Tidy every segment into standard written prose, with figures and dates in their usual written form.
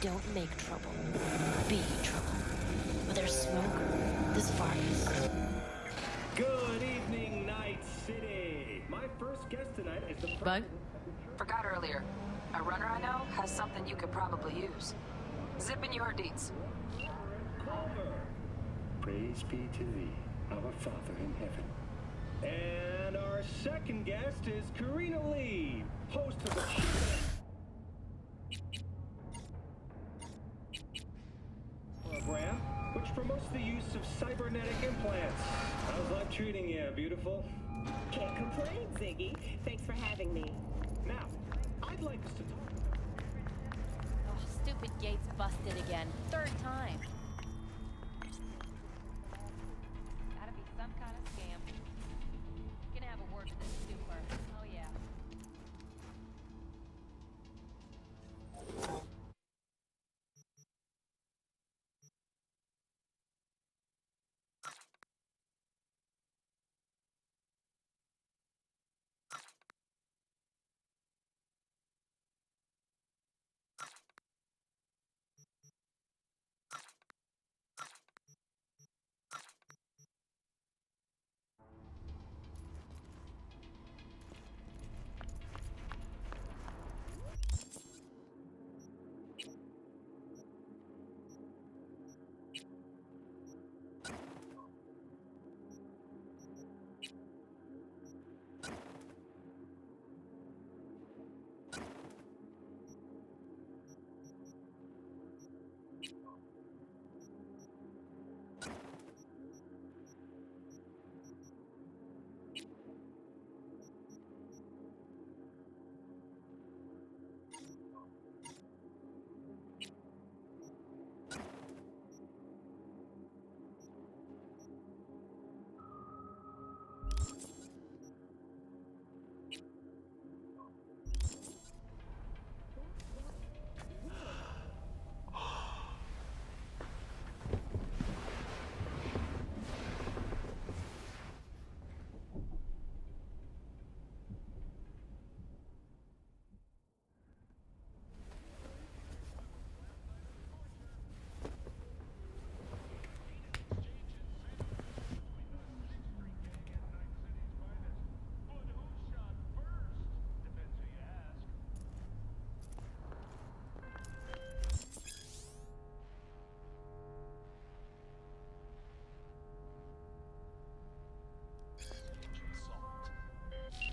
Don't make trouble. Be trouble. Where there's smoke, there's fires. Good evening, Night City. My first guest tonight is the Bug? Forgot earlier. A runner I know has something you could probably use. Zip in your deets. Culver. Praise be to thee, our Father in heaven. And our second guest is Karina Lee, host of the program, which promotes the use of cybernetic implants. How's life treating you, beautiful? Can't complain, Ziggy. Thanks for having me. Now, I'd like us to talk. Oh, stupid gate's busted again. Third time. Gotta be some kind of scam. Gonna have a word with this super. Oh yeah.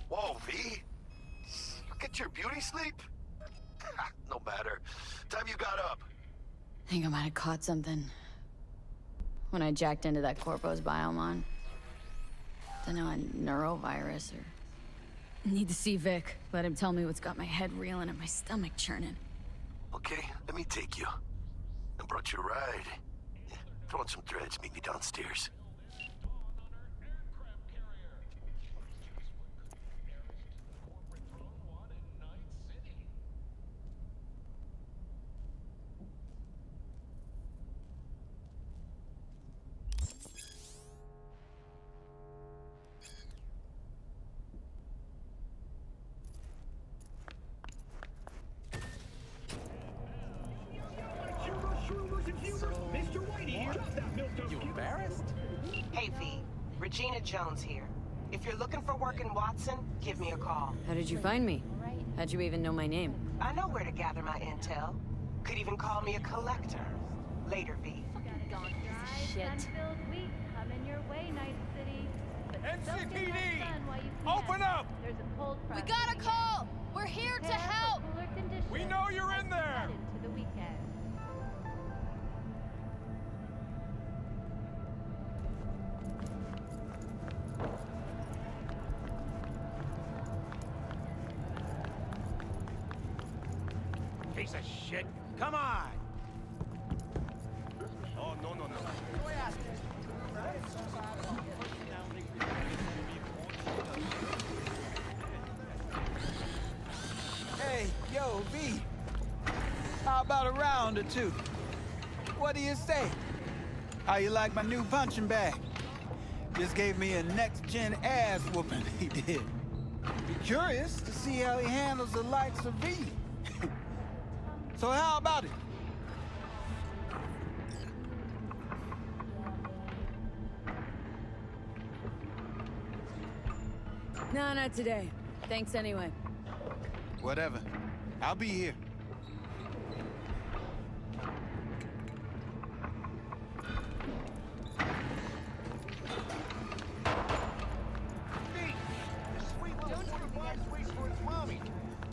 Whoa, V? You get your beauty sleep? No matter. Time you got up. Think I might have caught something. When I jacked into that Corpo's biomon. Dunno, a neurovirus or... Need to see Vic. Let him tell me what's got my head reeling and my stomach churning. Okay, let me take you. I brought you a ride. Yeah, throw on some threads, meet me downstairs. You embarrassed? Hey, V. Regina Jones here. If you're looking for work in Watson, give me a call. How did you find me? How'd you even know my name? I know where to gather my intel. Could even call me a collector. Later, V. Shit. Week coming your way, Night City. But don't get NCPD! much done while you can. Open up! There's a cold We front. got a call! We're here to Prepare for help! cooler conditions We know you're as in we there! head into the weekend. Piece of shit. Come on! Oh, no, no, no. Hey, yo, V. How about a round or two? What do you say? How you like my new punching bag? Just gave me a next-gen ass whooping, he did. Be curious to see how he handles the likes of V. So how about it? No, not today. Thanks anyway. Whatever. I'll be here.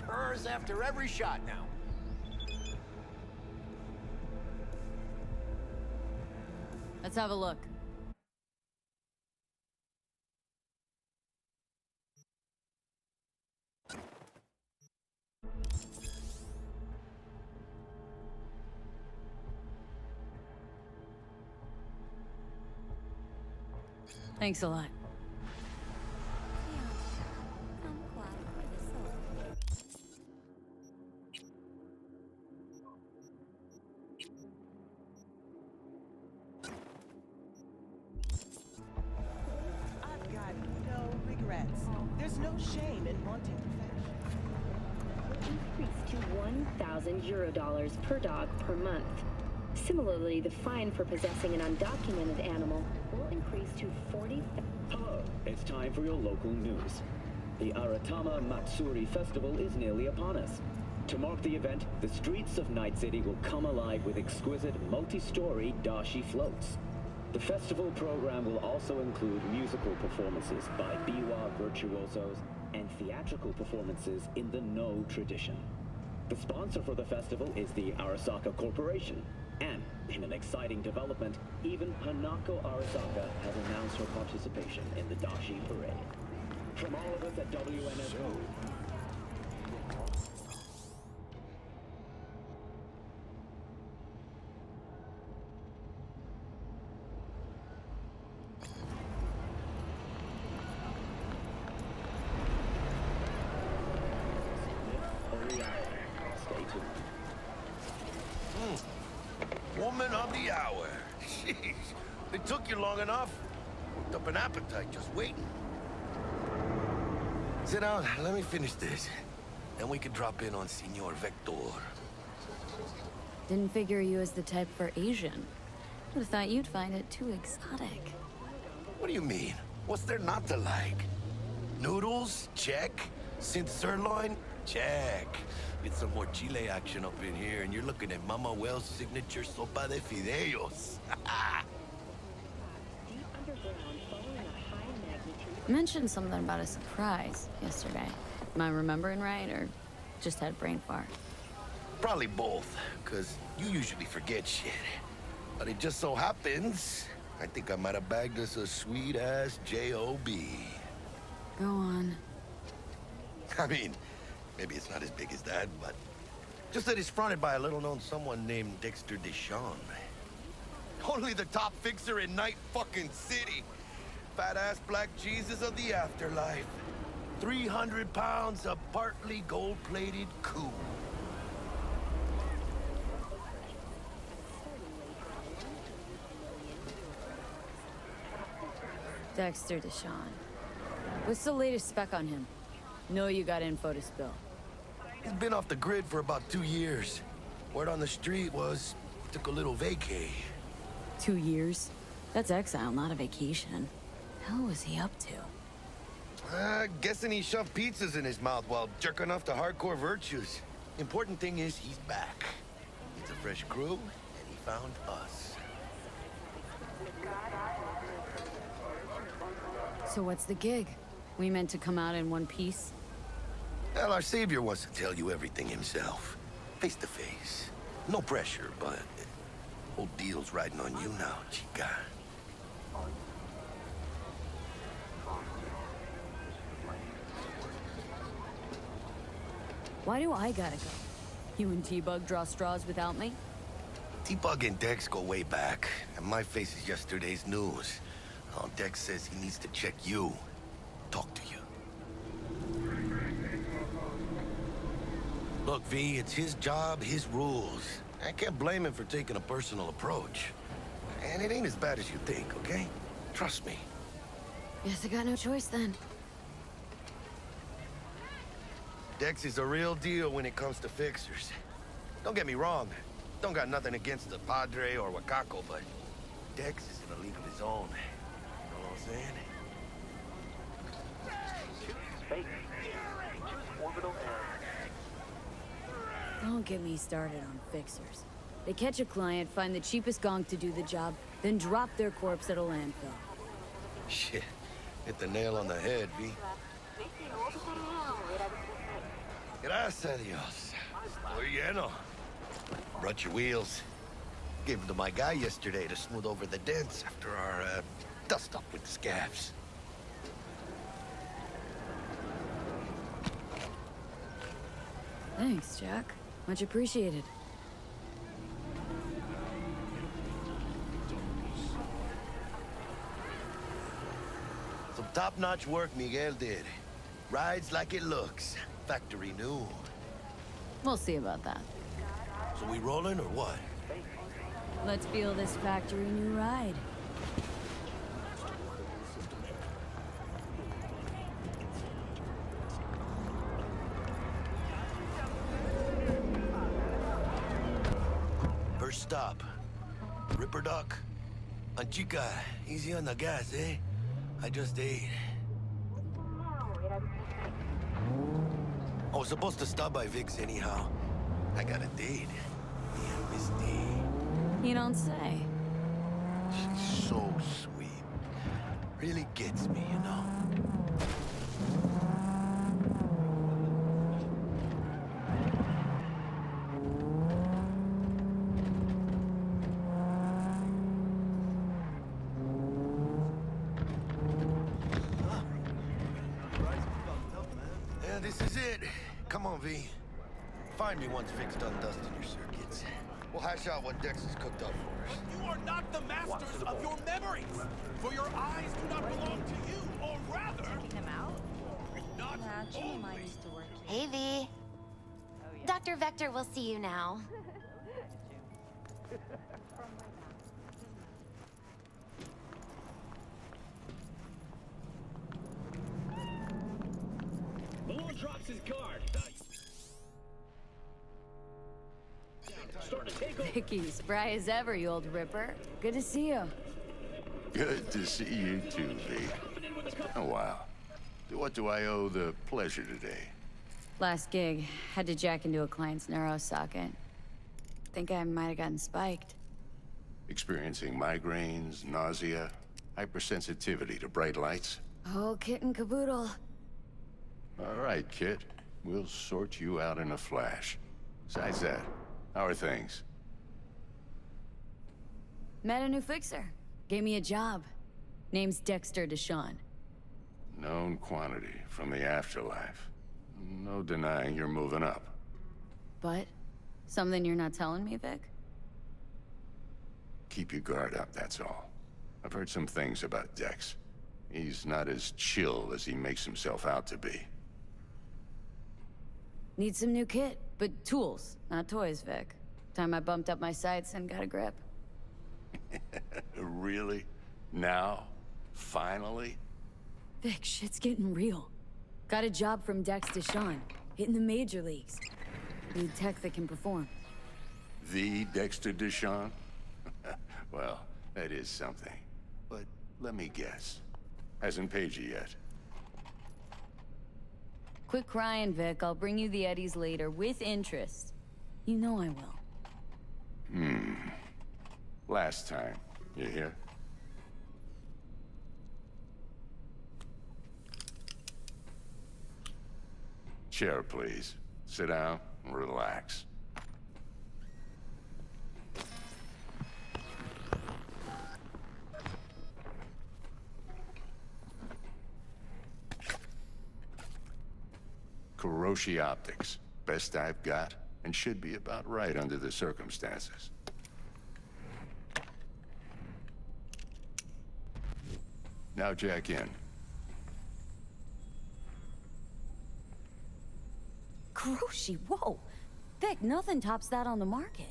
Purrs after every shot now. Let's have a look. Thanks a lot. I've got no regrets. There's no shame in wanting perfection. Increase to 1,000 Eurodollars per dog per month. Similarly, the fine for possessing an undocumented animal will increase to 40,000. Hello, it's time for your local news. The Aratama Matsuri Festival is nearly upon us. To mark the event, the streets of Night City will come alive with exquisite multi-story dashi floats. The festival program will also include musical performances by biwa virtuosos and theatrical performances in the No tradition. The sponsor for the festival is the Arasaka Corporation, and in an exciting development, even Hanako Arasaka has announced her participation in the dashi parade. From all of us at WNSO, stay tuned. Woman of the hour. Jeez, it took you long enough. Worked up an appetite just waiting. Sit down, let me finish this. Then we can drop in on Senor Vector. Didn't figure you as the type for Asian. Would've thought you'd find it too exotic. What do you mean? What's there not to like? Noodles? Check. Synth sirloin? Check. Get some more Chile action up in here, and you're looking at Mama Wells' signature sopa de fideos. You mentioned something about a surprise yesterday. Am I remembering right, or just had brain fart? Probably both, because you usually forget shit. But it just so happens, I think I might have bagged us a sweet-ass J.O.B. Go on. I mean, maybe it's not as big as that, but just that it's fronted by a little-known someone named Dexter Deshawn. Only the top fixer in Night fucking City. Fat-ass black Jesus of the afterlife. 300 pounds of partly gold-plated coup. Dexter Deshawn. What's the latest spec on him? Know you got info to spill. He's been off the grid for about 2 years. Word on the street was he took a little vacay. 2 years? That's exile, not a vacation. Hell was he up to? Guessing he shoved pizzas in his mouth while jerking off to hardcore virtues. Important thing is he's back. Needs a fresh crew, and he found us. So what's the gig? We meant to come out in one piece? Well, our savior wants to tell you everything himself. Face to face. No pressure, but whole deal's riding on you now, chica. Why do I gotta go? You and T-Bug draw straws without me? T-Bug and Dex go way back, and my face is yesterday's news. Oh, Dex says he needs to check you. Talk to you. Look, V, it's his job, his rules. I can't blame him for taking a personal approach. And it ain't as bad as you think, okay? Trust me. Guess I got no choice then. Dex is a real deal when it comes to fixers. Don't get me wrong. Don't got nothing against the Padre or Wakako, but Dex is in a league of his own. You know what I'm saying? Don't get me started on fixers. They catch a client, find the cheapest gonk to do the job, then drop their corpse at a landfill. Shit. Hit the nail on the head, V. Gracias a Dios. Estoy lleno. Brought your wheels. Gave them to my guy yesterday to smooth over the dents after our, dust-up with scabs. Thanks, Jack. Much appreciated. Some top-notch work Miguel did. Rides like it looks. Factory new. We'll see about that. So we rolling or what? Let's feel this factory new ride. First stop. Ripper Duck. Anchica, easy on the gas, eh? I just ate. I was supposed to stop by Vic's anyhow. I got a date. Yeah, Misty. You don't say. She's so sweet. Really gets me, you know? Yeah, this is it. Come on, V. Find me once Vic's done dusting your circuits. We'll hash out what Dex has cooked up for us. You are not the masters of your memories, for your eyes do not belong to you, or rather... Taking them out? Not Actually, mine only. used to work here. Hey, V. Dr. Vector will see you now. Malone drops his guard. Start to take over. Vicky, spry as ever, you old ripper. Good to see you. Good to see you too, V. Oh, wow. What do I owe the pleasure today? Last gig, had to jack into a client's neuro socket. Think I might have gotten spiked. Experiencing migraines, nausea, hypersensitivity to bright lights? Oh, kit and caboodle. All right, Kit. We'll sort you out in a flash. Besides that, how are things? Met a new fixer. Gave me a job. Name's Dexter Deshawn. Known quantity from the afterlife. No denying you're moving up. But, something you're not telling me, Vic? Keep your guard up, that's all. I've heard some things about Dex. He's not as chill as he makes himself out to be. Need some new kit, but tools, not toys, Vic. Time I bumped up my sights and got a grip. Really? Now? Finally? Vic, shit's getting real. Got a job from Dex Deshawn, hitting the major leagues. Need tech that can perform. The Dexter Deshawn? Well, that is something. But let me guess. Hasn't paid you yet. Quit crying, Vic. I'll bring you the eddies later, with interest. You know I will. Last time. You hear? Chair, please. Sit down and relax. Kuroshi Optics. Best I've got, and should be about right under the circumstances. Now jack in. Kuroshi, whoa! Vic, nothing tops that on the market.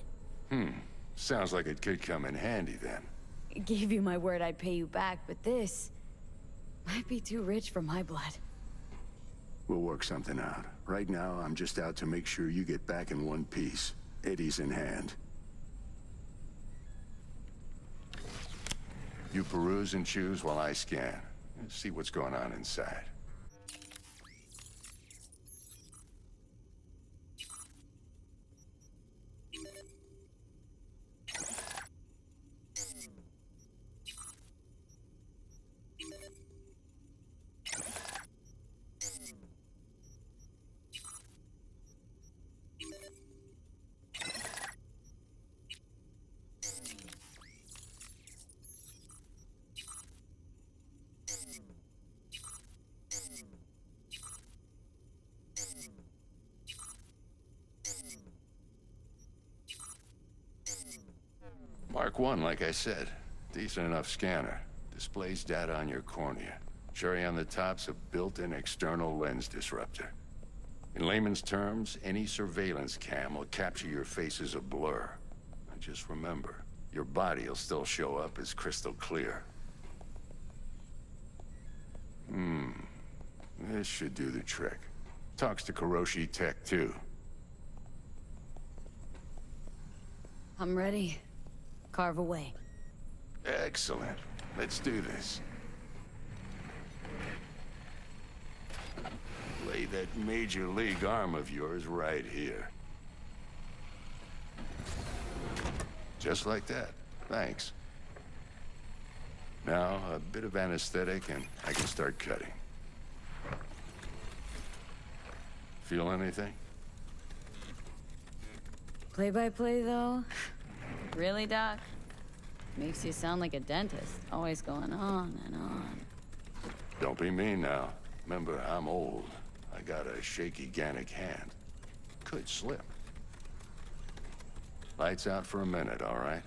Sounds like it could come in handy then. Gave you my word I'd pay you back, but this might be too rich for my blood. We'll work something out. Right now, I'm just out to make sure you get back in one piece. Eddie's in hand. You peruse and choose while I scan. See what's going on inside. Mark 1, like I said. Decent enough scanner. Displays data on your cornea. Cherry on the top's a built-in external lens disruptor. In layman's terms, any surveillance cam will capture your face as a blur. And just remember, your body will still show up as crystal clear. This should do the trick. Talks to Kuroshi Tech, too. I'm ready. Carve away. Excellent. Let's do this. Lay that major league arm of yours right here. Just like that. Thanks. Now, a bit of anesthetic and I can start cutting. Feel anything? Play-by-play, though? Really, Doc? Makes you sound like a dentist, always going on and on. Don't be mean now. Remember, I'm old. I got a shaky Gannic hand. Could slip. Lights out for a minute, all right?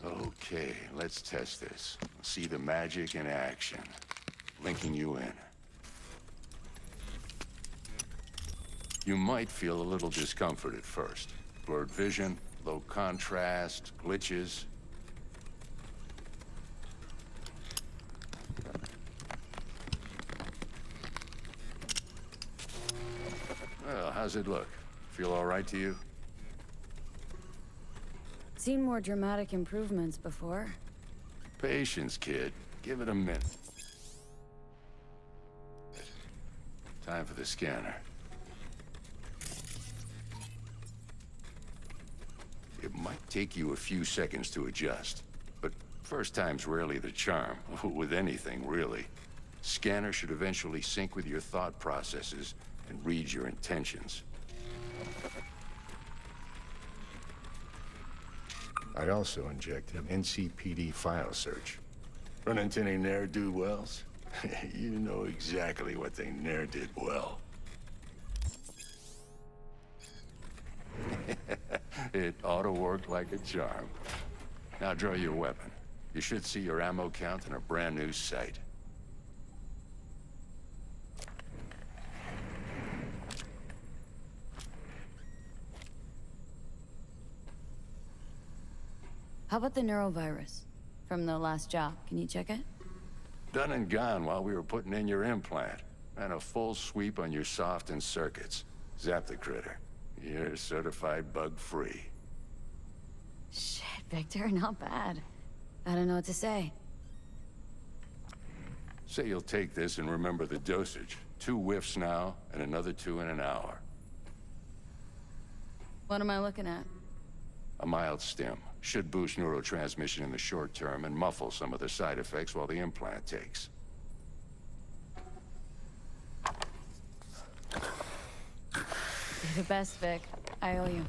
Okay, let's test this. See the magic in action. Linking you in. You might feel a little discomfort at first. Blurred vision, low contrast, glitches. Well, how's it look? Feel all right to you? Seen more dramatic improvements before. Patience, kid. Give it a minute. Time for the scanner. It might take you a few seconds to adjust, but first time's rarely the charm, with anything, really. Scanner should eventually sync with your thought processes and read your intentions. I'd also inject an NCPD file search. Run into any ne'er-do-wells? You know exactly what they ne'er did well. It ought to work like a charm. Now draw your weapon. You should see your ammo count in a brand new sight. How about the neurovirus? From the last job, can you check it? Done and gone while we were putting in your implant. And a full sweep on your soft and circuits. Zap the critter. You're certified bug-free. Shit, Victor, not bad. I don't know what to say. Say you'll take this and remember the dosage. 2 whiffs now, and another 2 in an hour. What am I looking at? A mild stim. Should boost neurotransmission in the short term and muffle some of the side effects while the implant takes. You're the best, Vic. I owe you.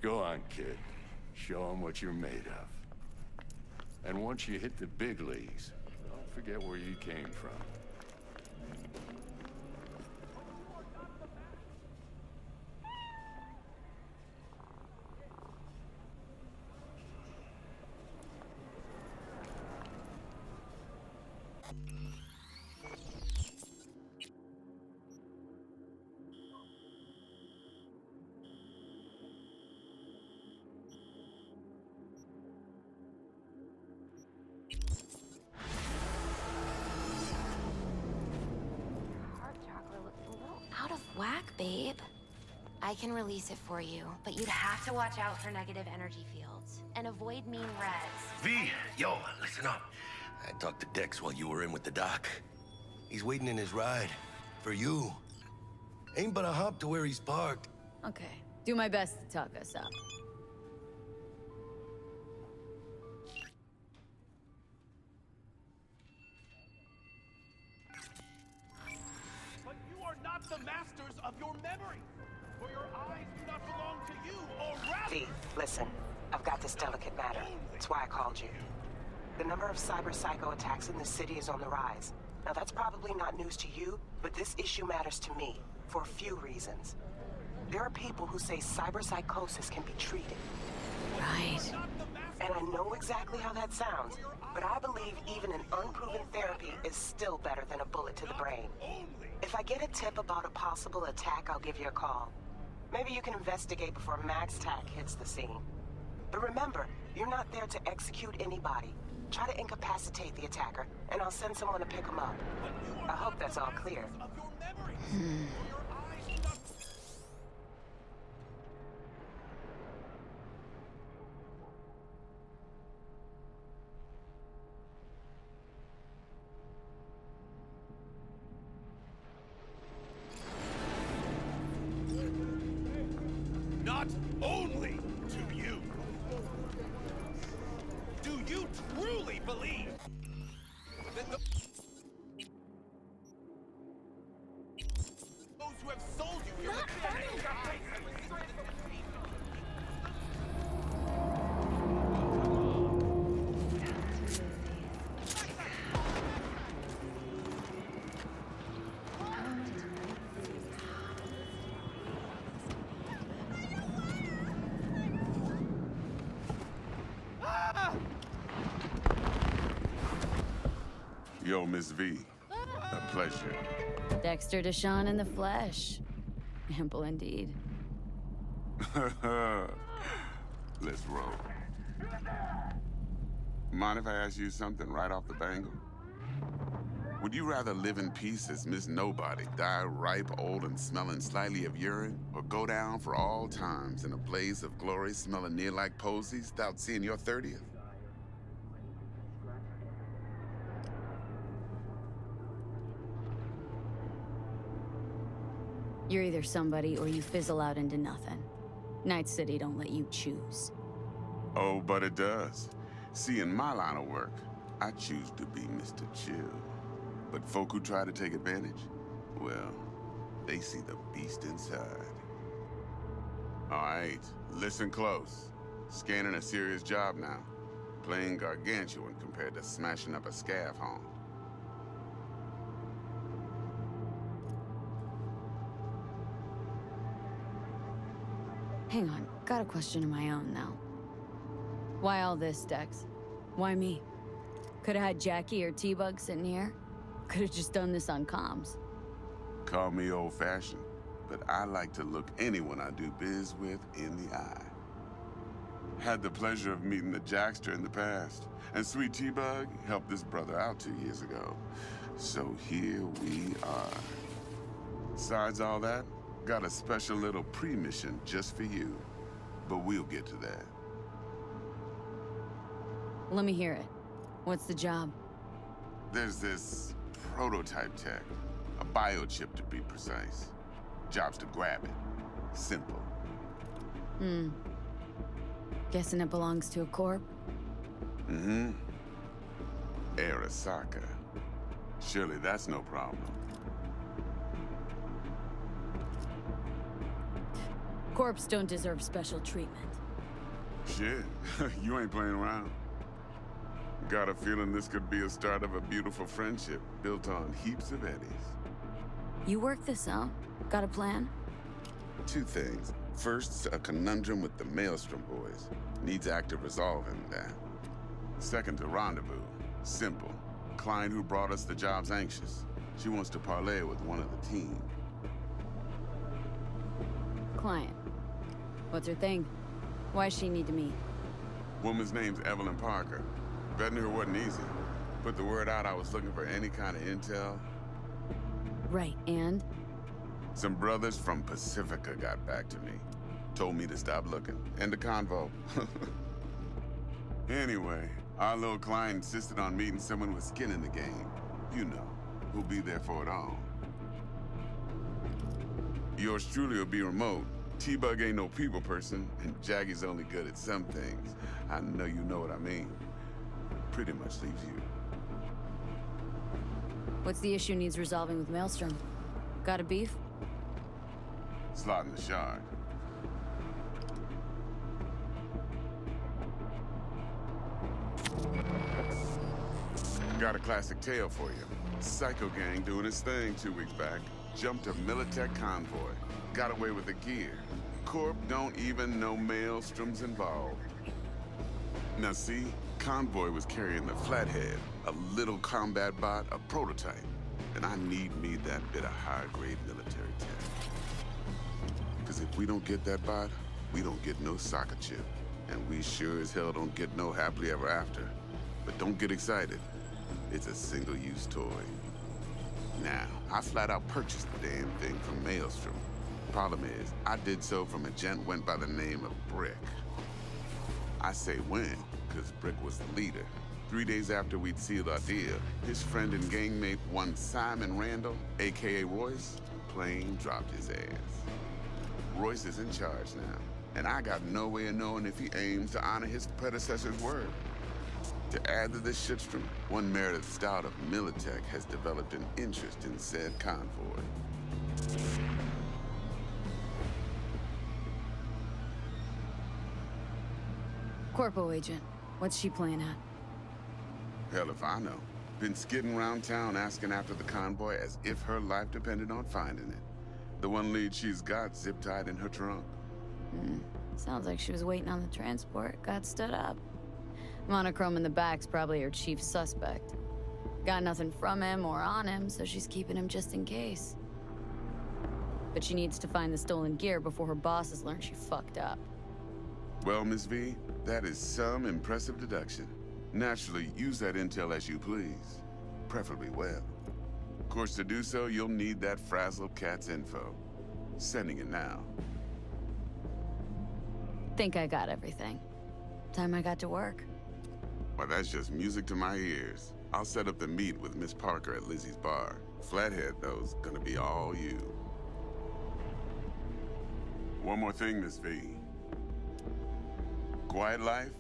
Go on, kid. Show them what you're made of. And once you hit the big leagues, don't forget where you came from. Out of whack, babe. I can release it for you, but you'd have to watch out for negative energy fields and avoid mean reds. V, yo, listen up. I talked to Dex while you were in with the doc. He's waiting in his ride. For you. Ain't but a hop to where he's parked. Okay. Do my best to talk us up. of your memories, for your eyes do not belong to you, or rather... V, listen. I've got this delicate matter. That's why I called you. The number of cyber psycho attacks in the city is on the rise. Now that's probably not news to you, but this issue matters to me, for a few reasons. There are people who say cyber psychosis can be treated. Right. And I know exactly how that sounds, but I believe even an unproven therapy is still better than a bullet to the brain. If I get a tip about a possible attack, I'll give you a call. Maybe you can investigate before Max Tack hits the scene. But remember, you're not there to execute anybody. Try to incapacitate the attacker, and I'll send someone to pick him up. I hope that's all clear. Not only to you. Do you truly believe that those who have sold you your Yo, Miss V. A pleasure. Dexter Deshawn in the flesh. Ample indeed. Let's roll. Mind if I ask you something right off the bangle? Would you rather live in peace as Miss Nobody, die ripe, old, and smelling slightly of urine, or go down for all times in a blaze of glory smelling near like posies without seeing your 30th? You're either somebody or you fizzle out into nothing. Night City don't let you choose. Oh, but it does. See, in my line of work, I choose to be Mr. Chill. But folk who try to take advantage, well, they see the beast inside. All right, listen close. Scanning a serious job now. Playing gargantuan compared to smashing up a scav home. Hang on, got a question of my own now. Why all this, Dex? Why me? Could've had Jackie or T-Bug sitting here. Could've just done this on comms. Call me old-fashioned, but I like to look anyone I do biz with in the eye. Had the pleasure of meeting the Jackster in the past, and sweet T-Bug helped this brother out 2 years ago. So here we are. Besides all that, got a special little pre-mission just for you. But we'll get to that. Let me hear it. What's the job? There's this prototype tech. A biochip to be precise. Job's to grab it. Simple. Guessing it belongs to a corp? Mm-hmm. Arasaka. Surely that's no problem. Corps don't deserve special treatment. Shit, you ain't playing around. Got a feeling this could be a start of a beautiful friendship built on heaps of eddies. You work this out? Got a plan? 2 things. First, a conundrum with the Maelstrom boys. Needs active resolving that. Second, a rendezvous. Simple. Client who brought us the job's anxious. She wants to parlay with one of the team. Client. What's her thing? Why's she need to meet? Woman's name's Evelyn Parker. Vetting her wasn't easy. Put the word out I was looking for any kind of intel. Right, and? Some brothers from Pacifica got back to me. Told me to stop looking. End of convo. Anyway, our little client insisted on meeting someone with skin in the game. You know, who'll be there for it all. Yours truly will be remote. T-Bug ain't no people person, and Jaggy's only good at some things. I know you know what I mean. Pretty much leaves you. What's the issue needs resolving with Maelstrom? Got a beef? slot in the shard. Got a classic tale for you. Psycho gang doing his thing 2 weeks back. Jumped a Militech convoy. Got away with the gear. Corp don't even know Maelstrom's involved. Now see, convoy was carrying the Flathead, a little combat bot, a prototype. And I need me that bit of high-grade military tech. Because if we don't get that bot, we don't get no soccer chip. And we sure as hell don't get no happily ever after. But don't get excited. It's a single-use toy. Now, I flat out purchased the damn thing from Maelstrom. Problem is, I did so from a gent went by the name of Brick. I say when, because Brick was the leader. 3 days after we'd sealed our deal, his friend and gangmate, one Simon Randall, a.k.a. Royce, plain dropped his ass. Royce is in charge now, and I got no way of knowing if he aims to honor his predecessor's word. To add to this shitstorm, one Meredith Stout of Militech has developed an interest in said convoy. Corpo agent, what's she playing at? Hell if I know. Been skidding around town asking after the convoy as if her life depended on finding it. The one lead she's got zip-tied in her trunk. Sounds like she was waiting on the transport, got stood up. Monochrome in the back's probably her chief suspect. Got nothing from him or on him, so she's keeping him just in case. But she needs to find the stolen gear before her bosses learn she fucked up. Well, Miss V, that is some impressive deduction. Naturally, use that intel as you please. Preferably well. Of course, to do so, you'll need that frazzled cat's info. Sending it now. Think I got everything. Time I got to work. Well, that's just music to my ears. I'll set up the meet with Miss Parker at Lizzie's bar. Flathead, though's gonna be all you. One more thing, Miss V. Quiet life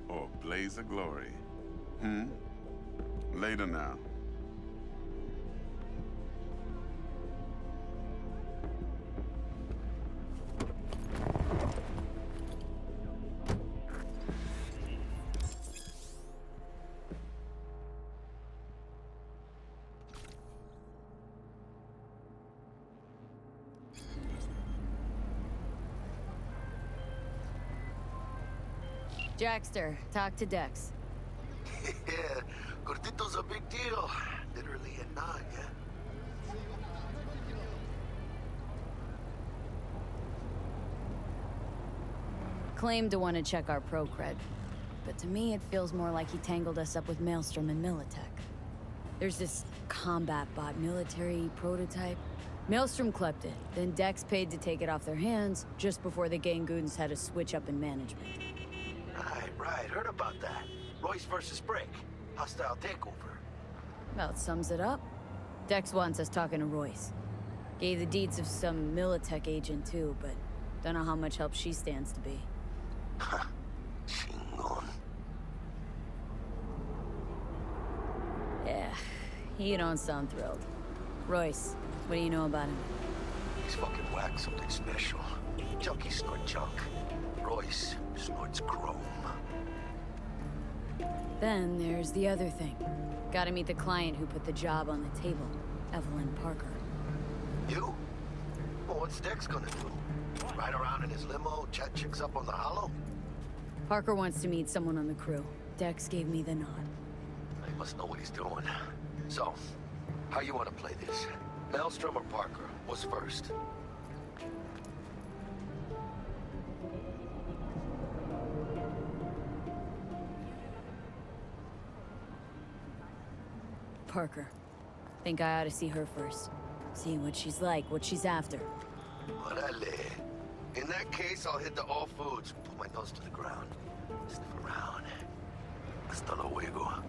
or blaze of glory? Later now. Jackster, talk to Dex. Yeah, Gordito's a big deal. Literally and not, yeah? Claimed to want to check our pro cred, but to me it feels more like he tangled us up with Maelstrom and Militech. There's this combat bot military prototype. Maelstrom clept it, then Dex paid to take it off their hands just before the Gangoons had a switch up in management. Right, heard about that. Royce versus Brick. Hostile takeover. About sums it up. Dex wants us talking to Royce. Gave the deeds of some Militech agent too, but don't know how much help she stands to be. Chingon. Yeah, you don't sound thrilled. Royce, what do you know about him? He's fucking whack, something special. Junkies snort junk. Royce snorts chrome. Then there's the other thing. Gotta meet the client who put the job on the table, Evelyn Parker. You? Well, what's Dex gonna do? Ride around in his limo, chat chicks up on the hollow? Parker wants to meet someone on the crew. Dex gave me the nod. He must know what he's doing. So, how you want to play this? Maelstrom or Parker? What's first? Parker. Think I ought to see her first. See what she's like, what she's after. Orale. In that case, I'll hit the all foods, put my nose to the ground, sniff around. Hasta luego.